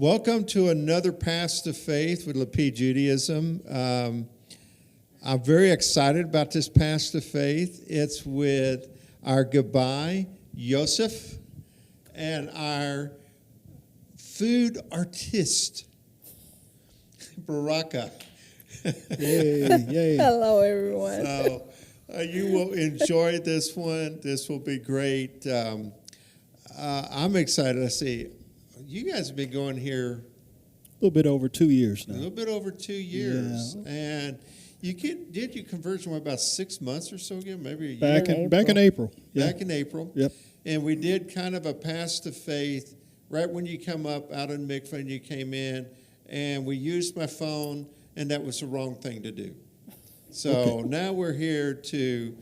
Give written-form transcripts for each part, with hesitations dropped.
Welcome to another Path to Faith with Lapid Judaism. I'm very excited about this Path to Faith. It's with our goodbye, Yosef, and our food artist, Berakah. Yay. Hello, everyone. So you will enjoy this one. This will be great. I'm excited to see. You guys have been going here A little bit over 2 years a now. little bit over 2 years. Yeah. And did your conversion about 6 months or so ago? Maybe a year? Back in April. Yeah. Back in April. Yep. And we did kind of a pass to faith right when you come up out of mikvah and you came in. And we used my phone, and that was the wrong thing to do. So now we're here to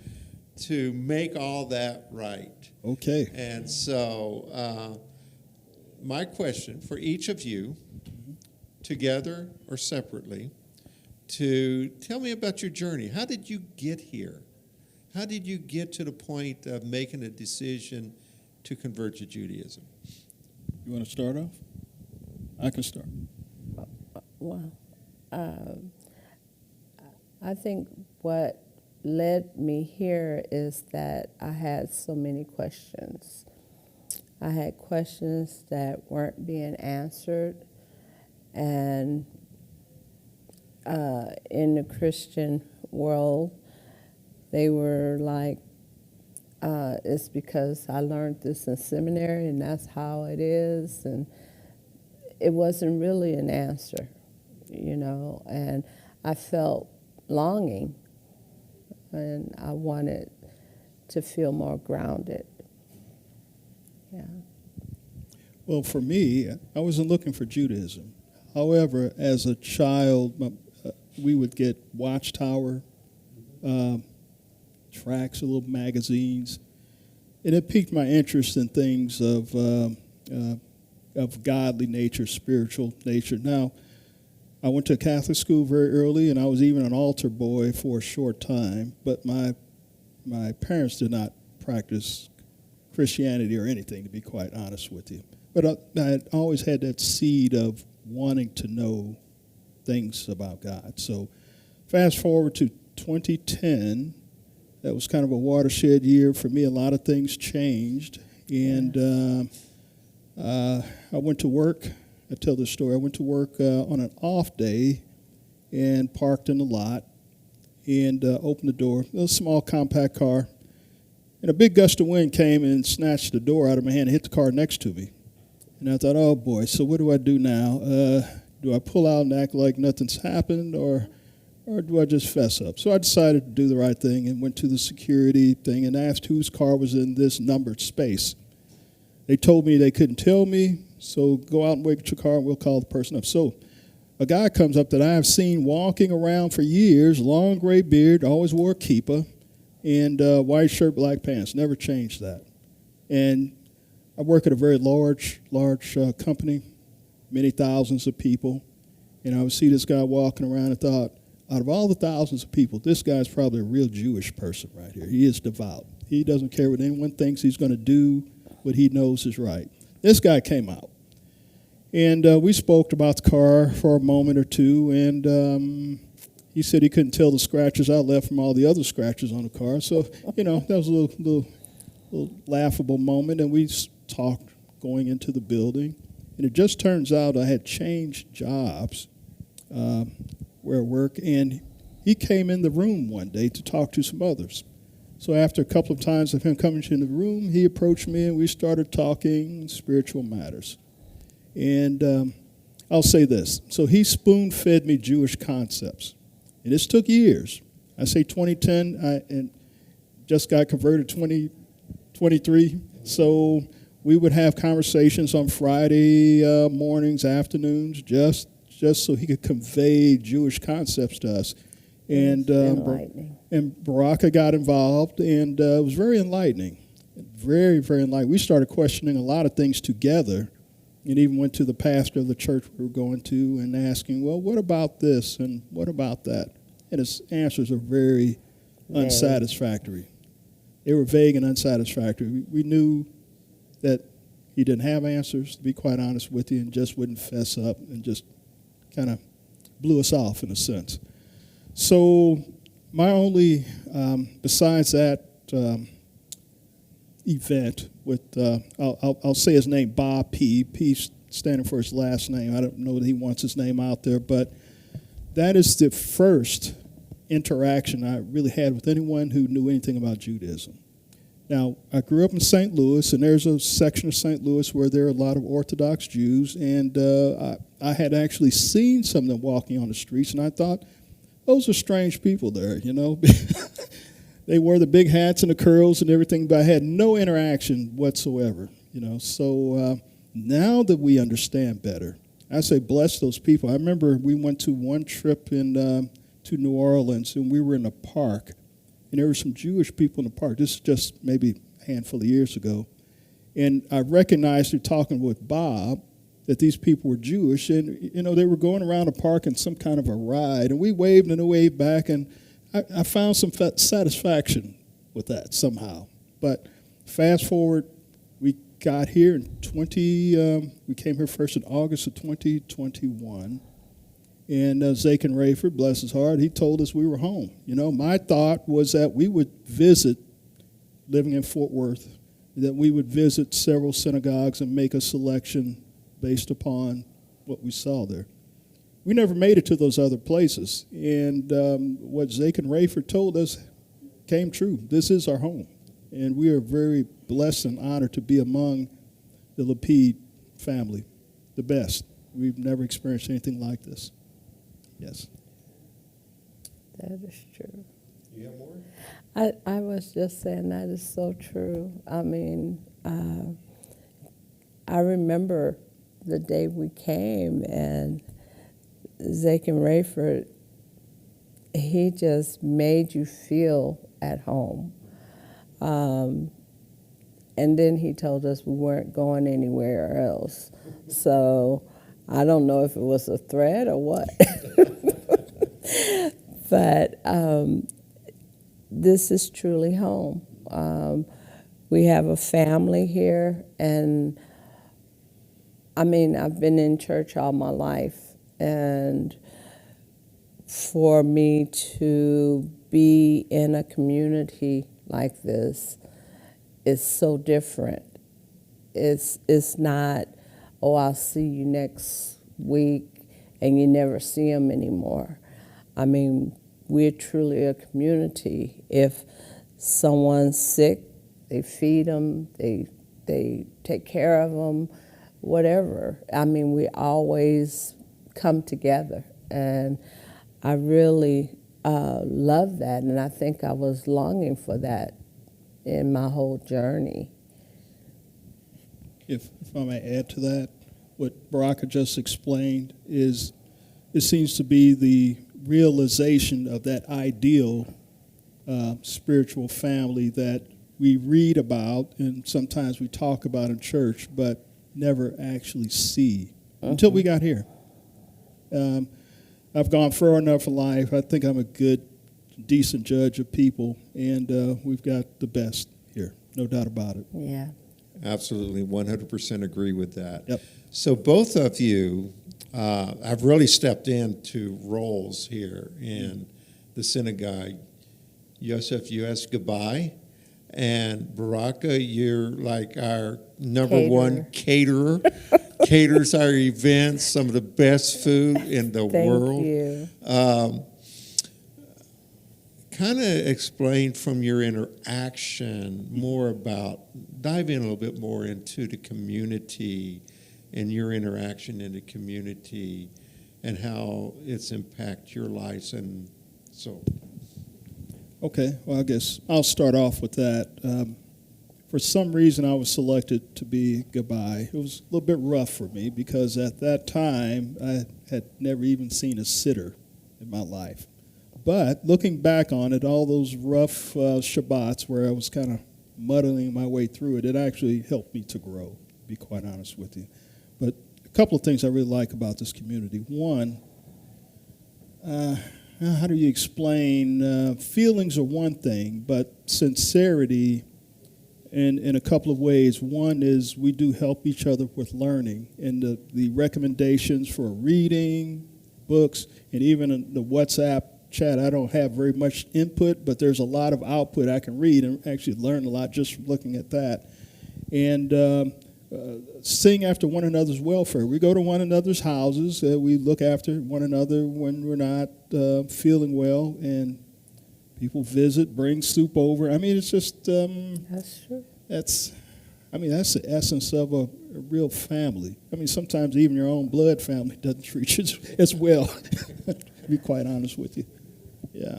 make all that right. Okay. And so my question for each of you, together or separately, to tell me about your journey. How did you get here? How did you get to the point of making a decision to convert to Judaism? You want to start off? I can start. Well, I think what led me here is that I had so many questions. I had questions that weren't being answered, and in the Christian world, they were like, it's because I learned this in seminary and that's how it is, and it wasn't really an answer, and I felt longing, and I wanted to feel more grounded. Yeah. Well, for me, I wasn't looking for Judaism. However, as a child, we would get Watchtower tracts, little magazines, and it piqued my interest in things of godly nature, spiritual nature. Now, I went to a Catholic school very early, and I was even an altar boy for a short time, but my parents did not practice Christianity or anything, to be quite honest with you. But I had always had that seed of wanting to know things about God. So fast forward to 2010, that was kind of a watershed year for me. A lot of things changed, and I went to work. I tell this story. I went to work on an off day and parked in the lot and opened the door. It was a small compact car. And a big gust of wind came and snatched the door out of my hand and hit the car next to me. And I thought, oh, boy, so what do I do now? Do I pull out and act like nothing's happened, or do I just fess up? So I decided to do the right thing and went to the security thing and asked whose car was in this numbered space. They told me they couldn't tell me, so go out and wait at your car and we'll call the person up. So a guy comes up that I have seen walking around for years, long gray beard, always wore a kippah, and white shirt, black pants. Never changed that. And I work at a very large company, many thousands of people. And I would see this guy walking around and thought, out of all the thousands of people, this guy's probably a real Jewish person right here. He is devout. He doesn't care what anyone thinks. He's going to do what he knows is right. This guy came out. And we spoke about the car for a moment or two, and he said he couldn't tell the scratches I left from all the other scratches on the car. So, that was a little laughable moment, and we talked going into the building. And it just turns out I had changed jobs where I work, and he came in the room one day to talk to some others. So after a couple of times of him coming in the room, he approached me, and we started talking spiritual matters. And I'll say this. So he spoon-fed me Jewish concepts. And this took years. I say 2010, and just got converted 2023. So we would have conversations on Friday mornings, afternoons, just so he could convey Jewish concepts to us. And Berakah got involved, and it was very enlightening. Very, very enlightening. We started questioning a lot of things together, and even went to the pastor of the church we were going to and asking, well, what about this and what about that? And his answers are very unsatisfactory. They were vague and unsatisfactory. We knew that he didn't have answers, to be quite honest with you, and just wouldn't fess up and just kind of blew us off in a sense. So my only, besides that event with, I'll say his name, Bob P. P standing for his last name. I don't know that he wants his name out there, but that is the first interaction I really had with anyone who knew anything about Judaism. Now, I grew up in St. Louis, and there's a section of St. Louis where there are a lot of Orthodox Jews, and I had actually seen some of them walking on the streets, and I thought, those are strange people there, you know. They wore the big hats and the curls and everything, but I had no interaction whatsoever, you know. So now that we understand better, I say bless those people. I remember we went to one trip to New Orleans, and we were in a park, and there were some Jewish people in the park. This is just maybe a handful of years ago. And I recognized through talking with Bob that these people were Jewish, and, you know, they were going around the park in some kind of a ride, and we waved and they waved back, and I found some satisfaction with that somehow. But fast forward, we got here in we came here first in August of 2021, and Zaken Rayford, bless his heart, he told us we were home. You know, my thought was that we would visit, living in Fort Worth, that we would visit several synagogues and make a selection based upon what we saw there. We never made it to those other places, and what Zaken Rayford told us came true. This is our home, and we are very blessed and honored to be among the Lapid family, the best. We've never experienced anything like this. Yes. That is true. You have more? I was just saying that is so true. I mean, I remember the day we came, and Zaken Rayford, he just made you feel at home. And then he told us we weren't going anywhere else. So I don't know if it was a threat or what. But this is truly home. We have a family here, and I mean, I've been in church all my life, and for me to be in a community like this is so different. It's not, oh, I'll see you next week, and you never see them anymore. I mean, we're truly a community. If someone's sick, they feed them, they take care of them, whatever. I mean, we always come together, and I really love that, and I think I was longing for that in my whole journey. If I may add to that, what Berakah just explained is it seems to be the realization of that ideal spiritual family that we read about and sometimes we talk about in church, but never actually see until we got here. I've gone far enough in life. I think I'm a good, decent judge of people, and we've got the best here, no doubt about it. Yeah. Absolutely, 100% agree with that. Yep. So both of you have really stepped into roles here in the synagogue. Yosef, you asked goodbye, and Berakah, you're like our number one caterer. Caters our events, some of the best food in the world. Thank you. Kind of explain from your interaction more about, dive in a little bit more into the community and your interaction in the community and how it's impacted your lives. And so. Okay, well, I guess I'll start off with that. For some reason, I was selected to be goodbye. It was a little bit rough for me because at that time, I had never even seen a sitter in my life. But looking back on it, all those rough Shabbats where I was kind of muddling my way through it, it actually helped me to grow, to be quite honest with you. But a couple of things I really like about this community. One, how do you explain, feelings are one thing, but sincerity in a couple of ways. One is we do help each other with learning, and the recommendations for reading, books, and even in the WhatsApp chat. I don't have very much input, but there's a lot of output I can read and actually learn a lot just from looking at that. And sing after one another's welfare. We go to one another's houses. We look after one another when we're not feeling well, and people visit, bring soup over. I mean, it's just That's true. that's the essence of a real family. I mean, sometimes even your own blood family doesn't treat you as well. To be quite honest with you, yeah.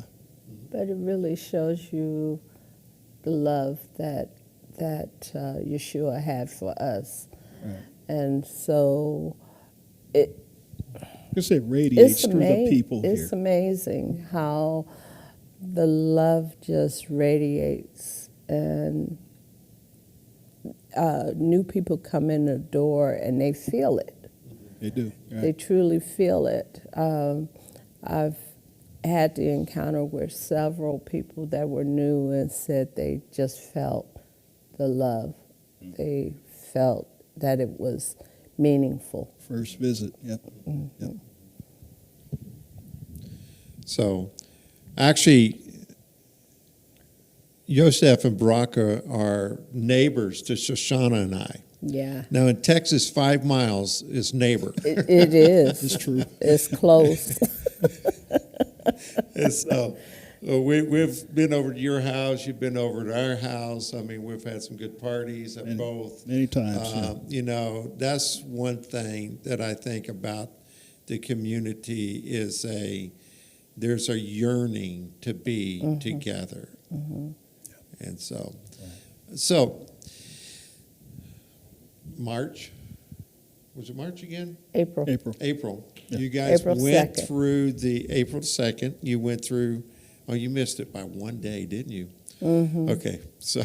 But it really shows you the love that Yeshua had for us. Right. And so it It radiates through the people here. It's amazing how the love just radiates, and new people come in the door and they feel it. They do. Right. They truly feel it. I've had the encounter with several people that were new and said they just felt the love. They felt that it was meaningful. First visit. Yep. Mm-hmm. Yep. So, actually, Yosef and Berakah are neighbors to Shoshana and I. Yeah. Now, in Texas, 5 miles is neighbor. It is. It's true. It's close. And so, we've been over to your house. You've been over to our house. I mean, we've had some good parties at both. Many times. Yeah. You know, that's one thing that I think about the community is there's a yearning to be together. Mm-hmm. And so, Right. so March, was it March again? April. April. Yeah. You guys April went 2nd. through the April 2nd. You went through, oh, you missed it by one day, didn't you? Mm-hmm. Okay, so.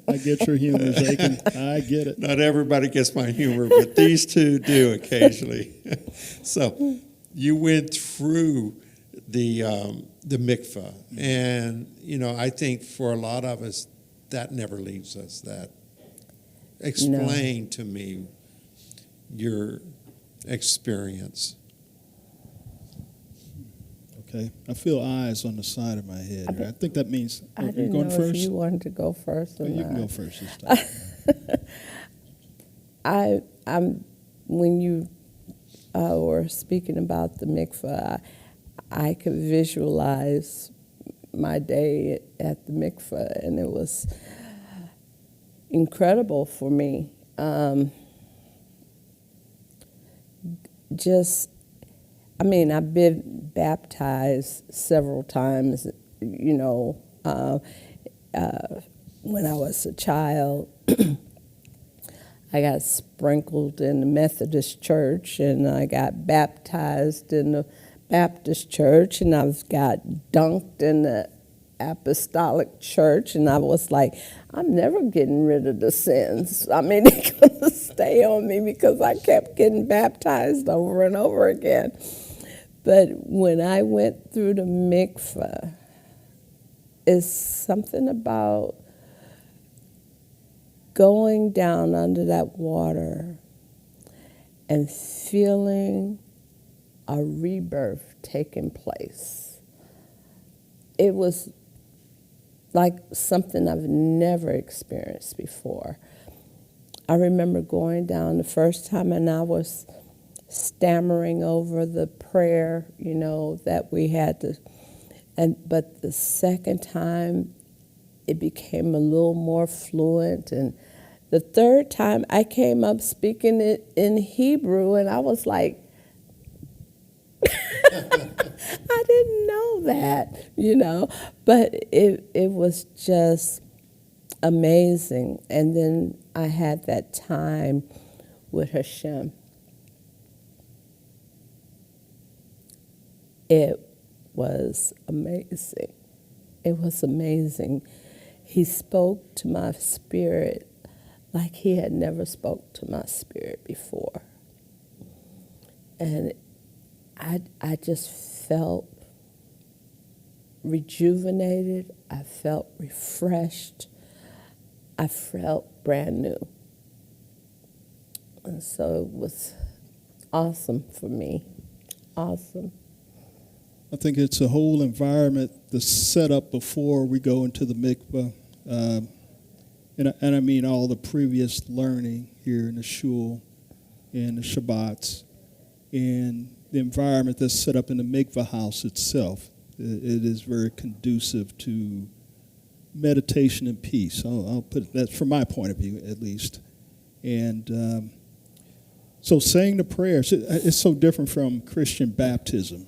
I get your humor, Zaken. I get it. Not everybody gets my humor, but these two do occasionally. So you went through the mikvah, and you know, I think for a lot of us that never leaves us. That explain to me your experience. Okay. I feel eyes on the side of my head. I think that means I you're didn't going know first. if you wanted to go first or You not. can go first this time. I'm when you were speaking about the mikvah, I could visualize my day at the mikvah, and it was incredible for me. I've been baptized several times, you know, when I was a child. I got sprinkled in the Methodist church, and I got baptized in the Baptist church, and I got dunked in the Apostolic church, and I was like, I'm never getting rid of the sins. I mean, they're going to stay on me because I kept getting baptized over and over again. But when I went through the mikvah, it's something about going down under that water and feeling a rebirth taking place. It was like something I've never experienced before. I remember going down the first time, and I was stammering over the prayer, you know, that we had to, but the second time it became a little more fluent, and the third time I came up speaking it in Hebrew, and I was like, I didn't know that, you know, but it was just amazing. And then I had that time with HaShem. It was amazing. It was amazing. He spoke to my spirit like he had never spoke to my spirit before. And I just felt rejuvenated. I felt refreshed. I felt brand new. And so it was awesome for me. Awesome. I think it's a whole environment that's set up before we go into the mikvah. And I mean all the previous learning here in the shul and the Shabbats and the environment that's set up in the mikvah house itself. It is very conducive to meditation and peace. I'll put it, that's from my point of view, at least. And so saying the prayers, it's so different from Christian baptism.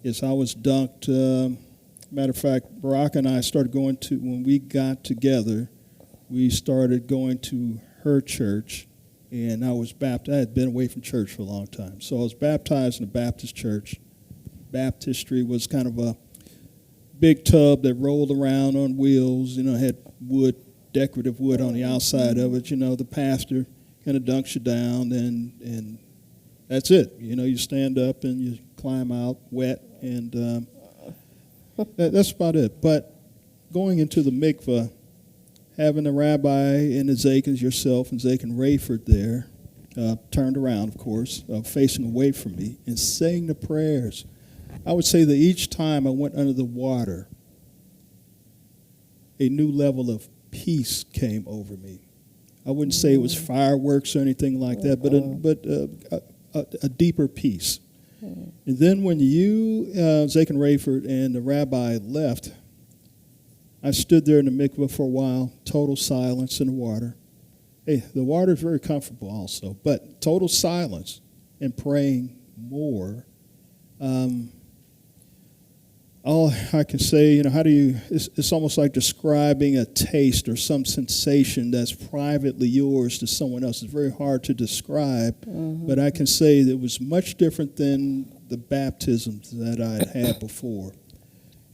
Yes, I was dunked. Matter of fact, Berakah and I started going to, when we got together, we started going to her church, and I was baptized. I had been away from church for a long time. So I was baptized in a Baptist church. Baptistry was kind of a big tub that rolled around on wheels, had wood, decorative wood on the outside of it. The pastor kind of dunks you down, and that's it. You stand up and you climb out wet, and that's about it. But going into the mikvah, having the rabbi and the Zakens, yourself and Zaken Rayford there, turned around, of course, facing away from me, and saying the prayers. I would say that each time I went under the water, a new level of peace came over me. I wouldn't say it was fireworks or anything like that, but a deeper peace. And then when you, Zaken Rayford, and the rabbi left, I stood there in the mikveh for a while, total silence in the water. Hey, the water is very comfortable also, but total silence and praying more. All I can say, it's almost like describing a taste or some sensation that's privately yours to someone else. It's very hard to describe, but I can say that it was much different than the baptisms that I had before.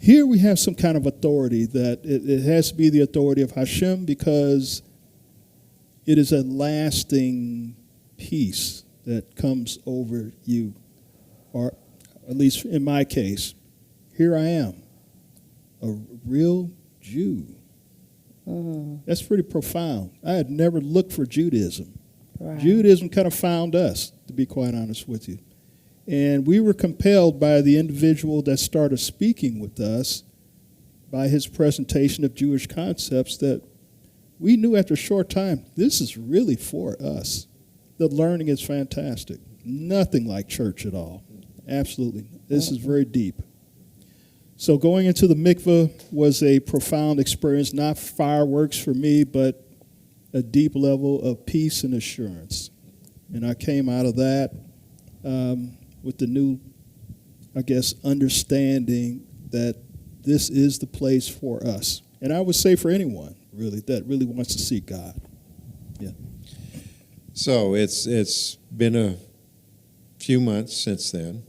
Here we have some kind of authority that it has to be the authority of HaShem, because it is a lasting peace that comes over you, or at least in my case. Here I am, a real Jew. That's pretty profound. I had never looked for Judaism. Right. Judaism kind of found us, to be quite honest with you. And we were compelled by the individual that started speaking with us, by his presentation of Jewish concepts, that we knew after a short time, this is really for us. The learning is fantastic. Nothing like church at all. Absolutely. This is very deep. So going into the mikveh was a profound experience, not fireworks for me, but a deep level of peace and assurance. And I came out of that with the new, understanding that this is the place for us. And I would say for anyone, really, that really wants to seek God. Yeah. So it's been a few months since then.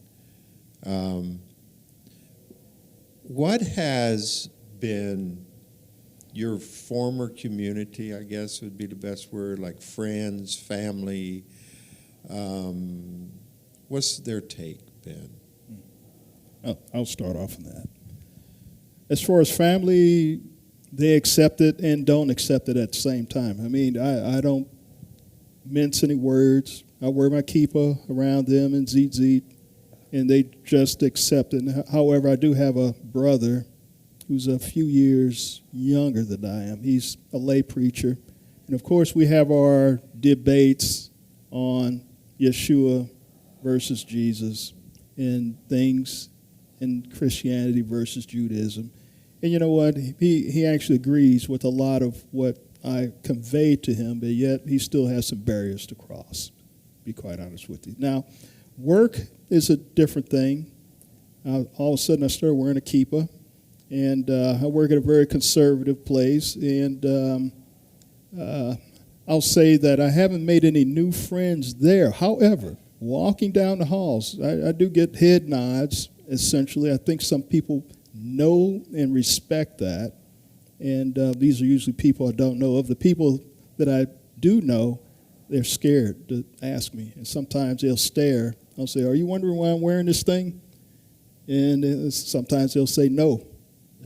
What has been your former community, I guess would be the best word, like friends, family, what's their take been? I'll start off on that. As far as family, they accept it and don't accept it at the same time. I mean, I don't mince any words. I wear my kippah around them and zit, and they just accept it. However, I do have a brother who's a few years younger than I am. He's a lay preacher. And, of course, we have our debates on Yeshua versus Jesus and things in Christianity versus Judaism. And you know what? He actually agrees with a lot of what I conveyed to him, but yet he still has some barriers to cross, to be quite honest with you. Now, work is a different thing. All of a sudden, I started wearing a kippah, and I work at a very conservative place, and I'll say that I haven't made any new friends there. However, walking down the halls, I do get head nods, essentially. I think some people know and respect that, and these are usually people I don't know. Of the people that I do know, they're scared to ask me, and sometimes they'll stare. I'll say, "Are you wondering why I'm wearing this thing?" And sometimes they'll say no.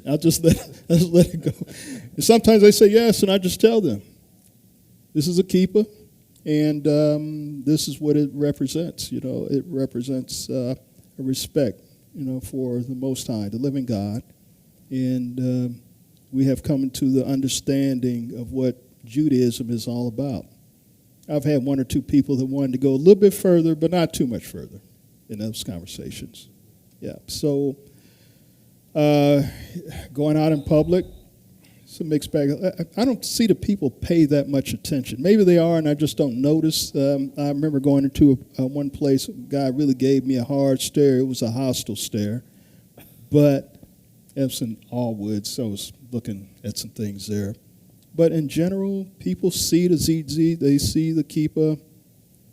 I'll just let it go. And sometimes they say yes, and I just tell them, this is a keeper, and this is what it represents. It represents a respect, for the Most High, the living God. And we have come into the understanding of what Judaism is all about. I've had one or two people that wanted to go a little bit further, but not too much further in those conversations. Yeah, so going out in public, it's a mixed bag. I don't see the people pay that much attention. Maybe they are, and I just don't notice. I remember going into one place, a guy really gave me a hard stare. It was a hostile stare, but it was in Allwood, so I was looking at some things there. But in general, people see the ZZ, they see the keeper,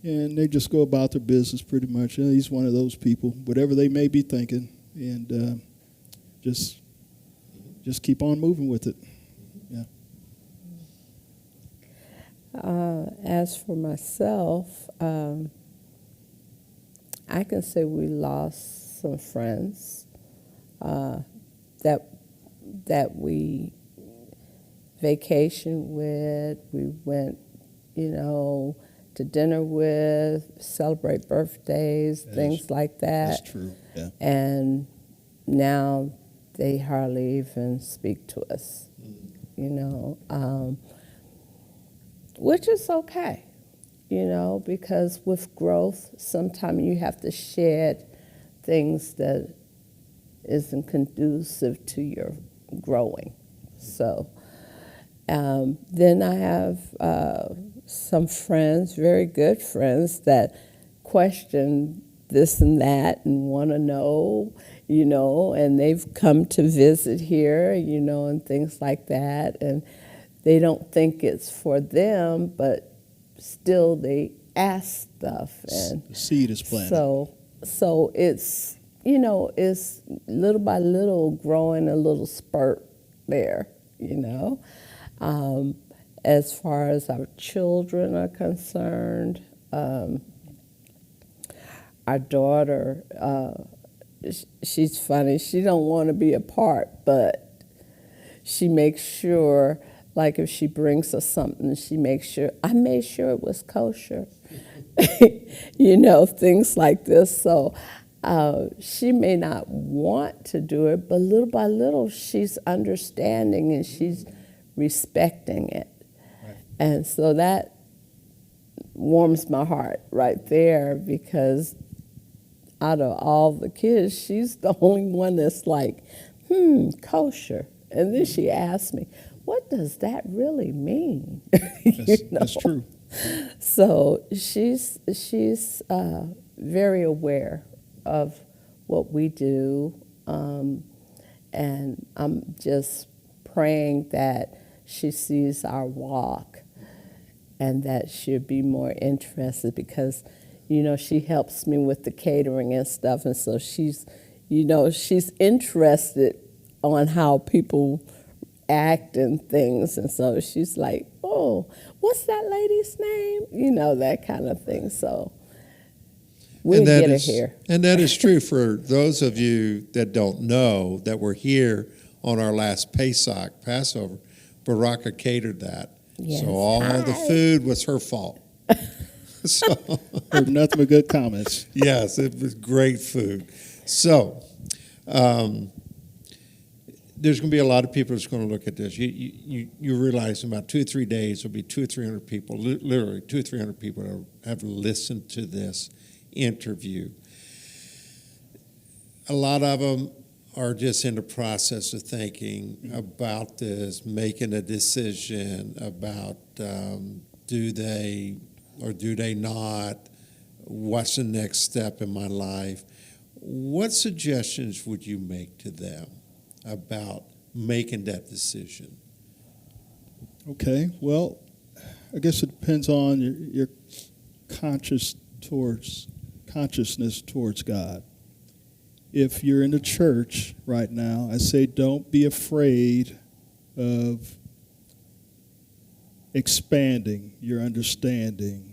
and they just go about their business pretty much. He's one of those people, whatever they may be thinking, and just keep on moving with it. Yeah. As for myself, I can say we lost some friends that we vacation with, we went, to dinner with, celebrate birthdays, things like that. That's true, yeah. And now they hardly even speak to us, which is okay, because with growth, sometimes you have to shed things that isn't conducive to your growing. So then I have some friends, very good friends, that question this and that and want to know, and they've come to visit here, and things like that. And they don't think it's for them, but still they ask stuff. And the seed is planted. So it's, it's little by little growing a little spurt there, As far as our children are concerned, our daughter, she's funny. She don't want to be apart, but she makes sure, like if she brings us something, she makes sure, I made sure it was kosher. Things like this. So she may not want to do it, but little by little she's understanding and she's respecting it. Right. And so that warms my heart right there, because out of all the kids, she's the only one that's like, kosher. And then she asked me, what does that really mean? That's true. So she's very aware of what we do, and I'm just praying that she sees our walk and that she'll be more interested, because she helps me with the catering and stuff, and so she's interested on how people act and things, and so she's like, oh, what's that lady's name? That kind of thing. So we'll get her here. And that is true for those of you that don't know, that were here on our last Pesach, Passover. Berakah catered that. Yes. So all the food was her fault. So heard nothing but good comments. Yes, it was great food. So there's going to be a lot of people that's going to look at this. You realize in about 2 or 3 days there'll be 200 or 300 people, literally 200 or 300 people that have listened to this interview. A lot of them are just in the process of thinking about this, making a decision about do they or do they not, what's the next step in my life. What suggestions would you make to them about making that decision? Okay, well, I guess it depends on your consciousness towards God. If you're in the church right now, I say don't be afraid of expanding your understanding.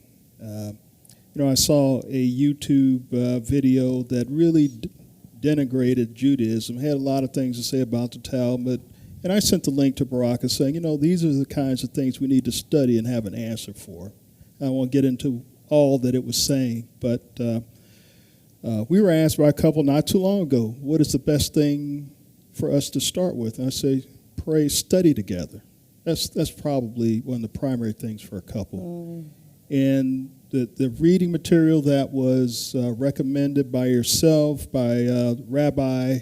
I saw a YouTube video that really denigrated Judaism, had a lot of things to say about the Talmud. And I sent the link to Berakah saying, these are the kinds of things we need to study and have an answer for. I won't get into all that it was saying, but we were asked by a couple not too long ago, what is the best thing for us to start with? And I say, pray, study together. That's probably one of the primary things for a couple. And the reading material that was recommended by yourself, by Rabbi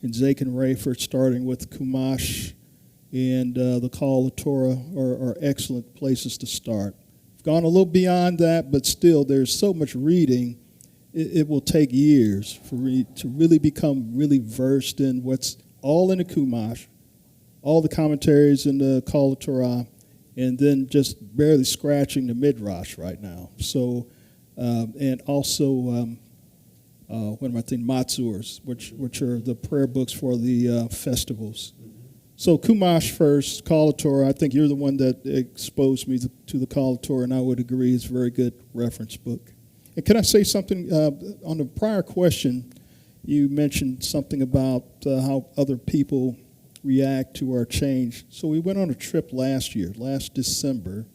and Zaken Yigal, starting with Chumash and the Call of Torah are excellent places to start. I've gone a little beyond that, but still there's so much reading, it will take years for me to really become really versed in what's all in the Chumash, all the commentaries in the Call of Torah, and then just barely scratching the Midrash right now. So, and also, what am I thinking? Matzurs, which are the prayer books for the festivals. So Chumash first, Call of Torah. I think you're the one that exposed me to the Call of Torah, and I would agree it's a very good reference book. And can I say something on the prior question? You mentioned something about how other people react to our change. So we went on a trip last December,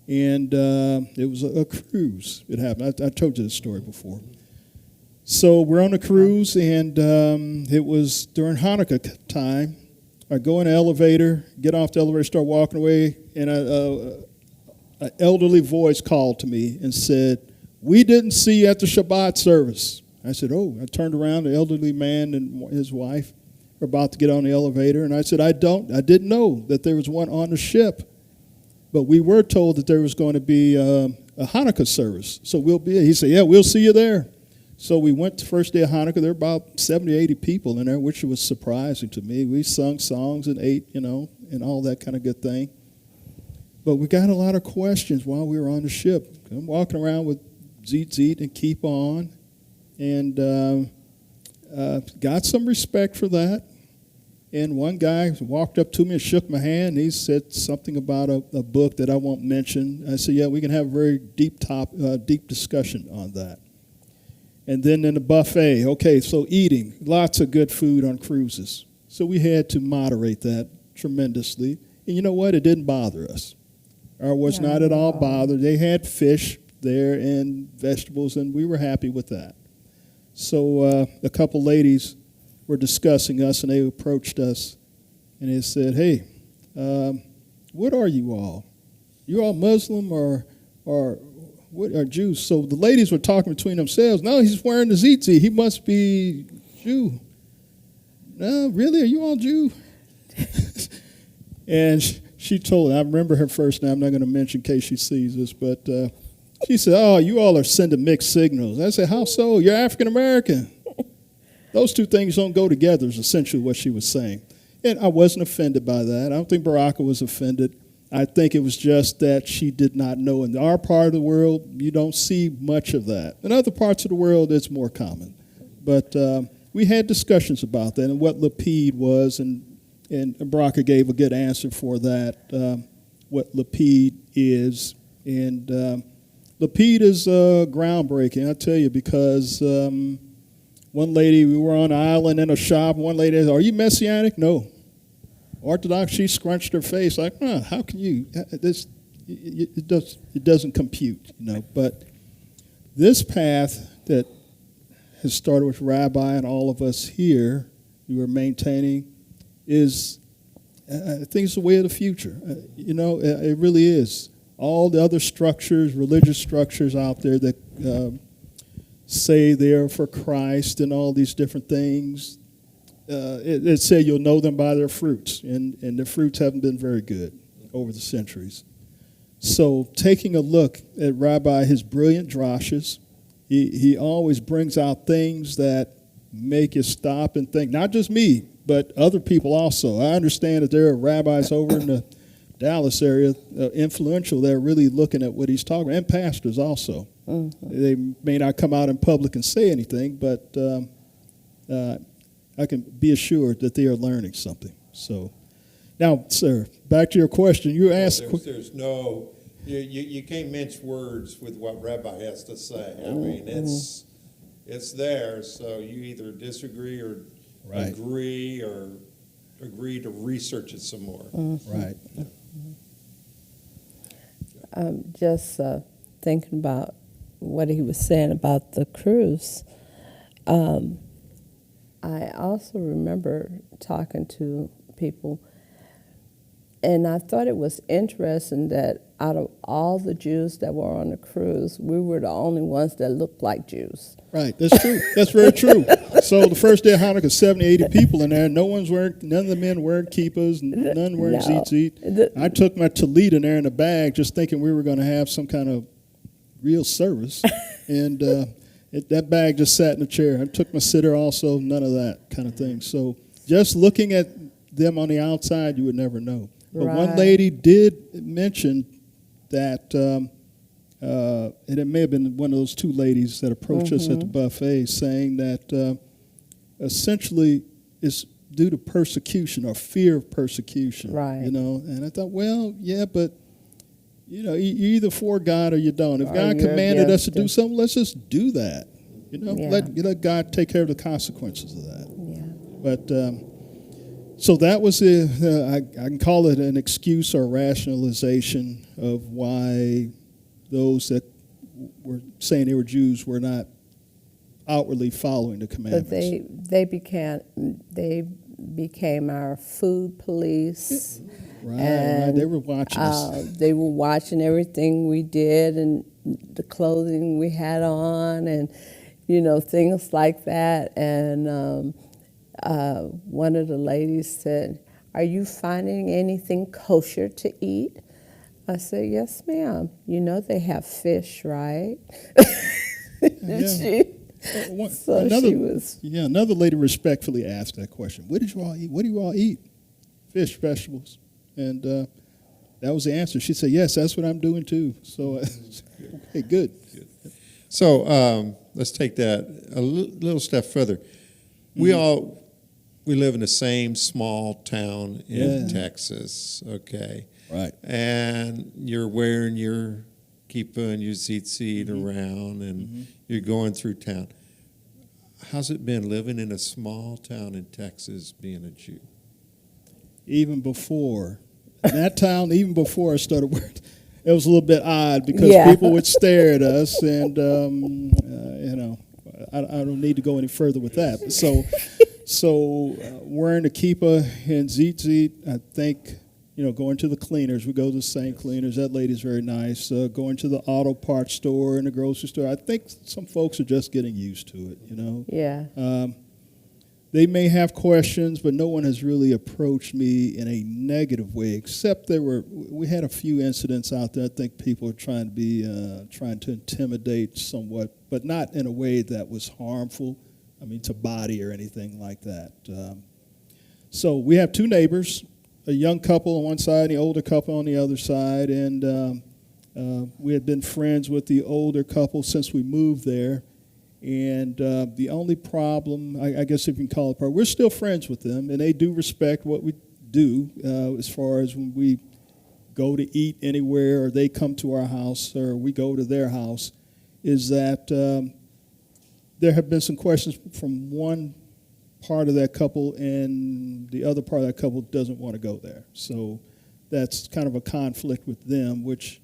and it was a cruise. It happened. I told you this story before. So we're on a cruise, and it was during Hanukkah time. I go in the elevator, get off the elevator, start walking away, and an elderly voice called to me and said, "We didn't see you at the Shabbat service." I said, "Oh." I turned around, the elderly man and his wife were about to get on the elevator, and I said, I didn't know that there was one on the ship, but we were told that there was going to be a Hanukkah service, so we'll be. He said, "Yeah, we'll see you there." So we went the first day of Hanukkah. There were about 70, 80 people in there, which was surprising to me. We sung songs and ate, and all that kind of good thing. But we got a lot of questions while we were on the ship. I'm walking around with Zit and Keep On, and got some respect for that. And one guy walked up to me and shook my hand, and he said something about a book that I won't mention. I said, "Yeah, we can have a very deep discussion on that." And then in the buffet, okay, so eating, lots of good food on cruises. So we had to moderate that tremendously. And you know what? It didn't bother us. I was not at all bothered. They had fish there and vegetables, and we were happy with that. So a couple ladies were discussing us, and they approached us, and they said, "Hey, what are you all? You all Muslim or what are Jews?" So the ladies were talking between themselves. "No, he's wearing the tzitzit. He must be Jew." "No, really? Are you all Jew?" And she told, I remember her first name. I'm not going to mention in case she sees this, but she said, "Oh, you all are sending mixed signals." I said, "How so? You're African American." Those two things don't go together is essentially what she was saying. And I wasn't offended by that. I don't think Berakah was offended. I think it was just that she did not know. In our part of the world, you don't see much of that. In other parts of the world, it's more common. But we had discussions about that and what Lapid was, and Berakah gave a good answer for that, what Lapid is. And Lapid is groundbreaking, I tell you, because one lady, we were on an island in a shop, and one lady said, "Are you Messianic?" "No." Orthodox, she scrunched her face like, "How can you? It doesn't compute, But this path that has started with Rabbi and all of us here, who are maintaining, is, I think it's the way of the future. It really is. All the other structures, religious structures out there that say they're for Christ and all these different things, it said you'll know them by their fruits, and the fruits haven't been very good over the centuries. So taking a look at Rabbi, his brilliant drashes, he always brings out things that make you stop and think, not just me, but other people also. I understand that there are rabbis over in the Dallas area, influential, that are really looking at what he's talking about, and pastors also. Mm-hmm. They may not come out in public and say anything, but I can be assured that they are learning something. So, now, sir, back to your question. You asked. There's no, you can't mince words with what Rabbi has to say. I mean, It's there, so you either disagree or Right. agree or agree to research it some more. Right. Just thinking about what he was saying about the cruise. I also remember talking to people, and I thought it was interesting that out of all the Jews that were on the cruise, we were the only ones that looked like Jews. Right, that's true. That's very true. So the first day of Hanukkah, 70, 80 people in there. None of the men wearing kippahs, none wearing tzitzit. I took my tallit in there in a bag, just thinking we were going to have some kind of real service, and that bag just sat in the chair. I took my sitter also, none of that kind of thing. So just looking at them on the outside, you would never know. But one lady did mention that, and it may have been one of those two ladies that approached us at the buffet, saying that essentially it's due to persecution or fear of persecution. Right. You know, and I thought, well, yeah, but you know, you're either for God or you don't. If God commanded us to do something, let's just do that. You know, let God take care of the consequences of that. Yeah. But so that was I can call it an excuse or rationalization of why those that were saying they were Jews were not outwardly following the commandments. But they became our food police. Right, and they were watching us. They were watching everything we did and the clothing we had on, and you know, things like that. And one of the ladies said, "Are you finding anything kosher to eat?" I said, "Yes, ma'am. You know they have fish, right?" Another lady respectfully asked that question. What did you all eat? What do you all eat? Fish, vegetables. And that was the answer. She said, yes, that's what I'm doing too. So, okay, good. So let's take that a little step further. We live in the same small town in Texas, okay? Right. And you're wearing your kippah and your tzitzit around, and you're going through town. How's it been living in a small town in Texas being a Jew? Even before. In that town, even before I started working, it was a little bit odd because people would stare at us, and, you know, I don't need to go any further with that. So wearing a kippah and tzitzit, I think, you know, going to the cleaners. We go to the same cleaners. That lady's very nice. Going to the auto parts store and the grocery store. I think some folks are just getting used to it, you know. Yeah. They may have questions, but no one has really approached me in a negative way, except we had a few incidents out there. I think people are trying to intimidate somewhat, but not in a way that was harmful, I mean, to body or anything like that. So we have two neighbors, a young couple on one side and the older couple on the other side, and we had been friends with the older couple since we moved there. And the only problem, I guess if you can call it, we're still friends with them, and they do respect what we do as far as when we go to eat anywhere or they come to our house or we go to their house, is that there have been some questions from one part of that couple, and the other part of that couple doesn't want to go there. So that's kind of a conflict with them, which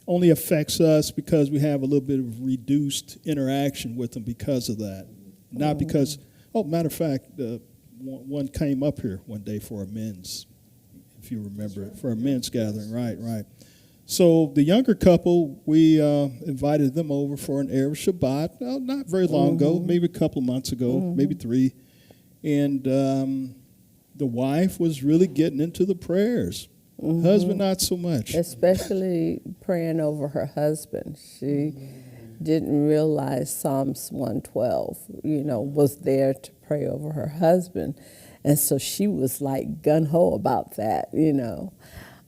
only affects us because we have a little bit of reduced interaction with them because of that. Not because, matter of fact, one came up here one day for a men's, if you remember, for a men's gathering. Right. So the younger couple, we invited them over for an Erev Shabbat, not very long ago, maybe a couple of months ago, maybe 3. And the wife was really getting into the prayers. Husband, not so much. Especially praying over her husband. She didn't realize Psalms 112, you know, was there to pray over her husband. And so she was like gung-ho about that, you know.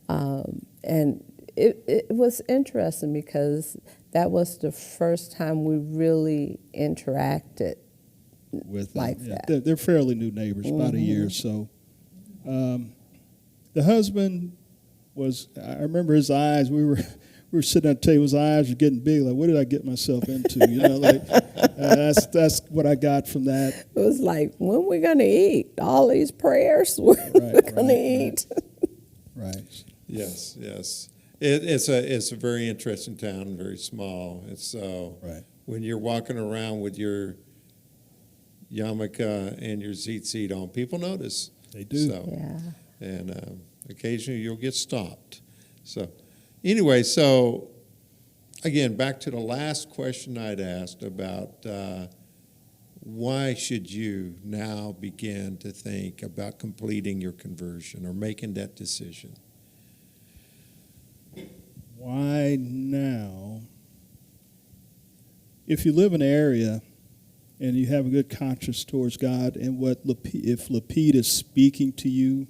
And it was interesting because that was the first time we really interacted with like that. They're fairly new neighbors, about a year or so. The husband I remember his eyes, we were sitting at the table, his eyes were getting big, like, what did I get myself into? You know, like, That's what I got from that. It was like, when we going to eat? All these prayers, we're going to eat. Right. Yes, yes. It's a very interesting town, very small. It's Right. when you're walking around with your yarmulke and your tzitzit on, people notice. They do. So, Yeah. and occasionally you'll get stopped. So, anyway, so again, back to the last question I'd asked about why should you now begin to think about completing your conversion or making that decision? Why now? If you live in an area and you have a good conscience towards God, and if Lapid is speaking to you,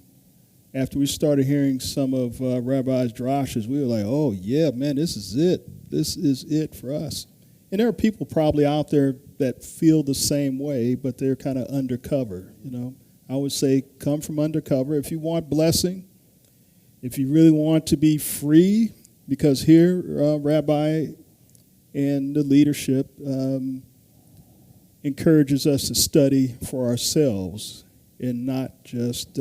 after we started hearing some of Rabbi Drash's, we were like, oh, yeah, man, this is it. This is it for us. And there are people probably out there that feel the same way, but they're kind of undercover, you know. I would say come from undercover. If you want blessing, if you really want to be free, because here, Rabbi and the leadership encourages us to study for ourselves and not just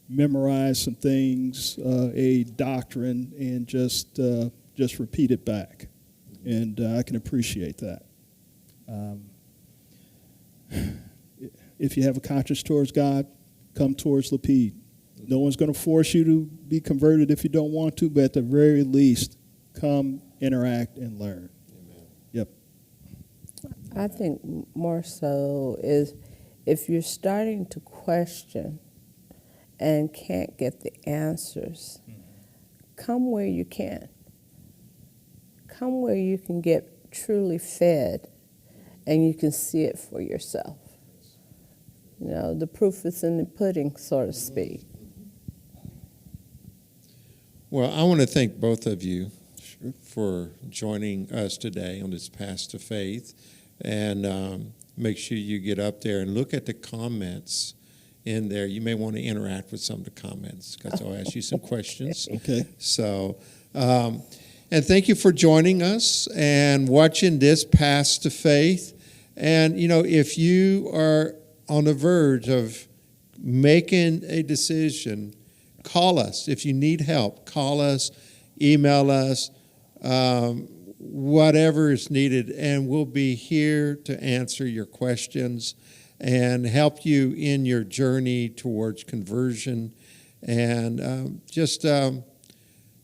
memorize some things, a doctrine, and just repeat it back. And I can appreciate that. If you have a conscience towards God, come towards Lapid. No one's going to force you to be converted if you don't want to, but at the very least, come, interact, and learn. Amen. Yep. I think more so is if you're starting to question and can't get the answers, come where you can. Come where you can get truly fed and you can see it for yourself. You know, the proof is in the pudding, so to speak. Well, I want to thank both of you Sure. for joining us today on this Path to Faith. And make sure you get up there and look at the comments in there. You may want to interact with some of the comments because I'll ask you some questions. Okay. So, and thank you for joining us and watching this Path to Faith. And, you know, if you are on the verge of making a decision, call us. If you need help, call us, email us, whatever is needed, and we'll be here to answer your questions and help you in your journey towards conversion. And just don't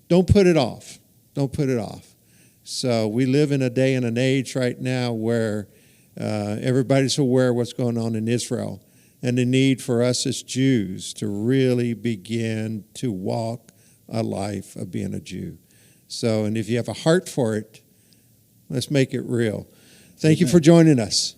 put it off. Don't put it off. So we live in a day and an age right now where everybody's aware of what's going on in Israel and the need for us as Jews to really begin to walk a life of being a Jew. So, and if you have a heart for it, let's make it real. Thank you for joining us.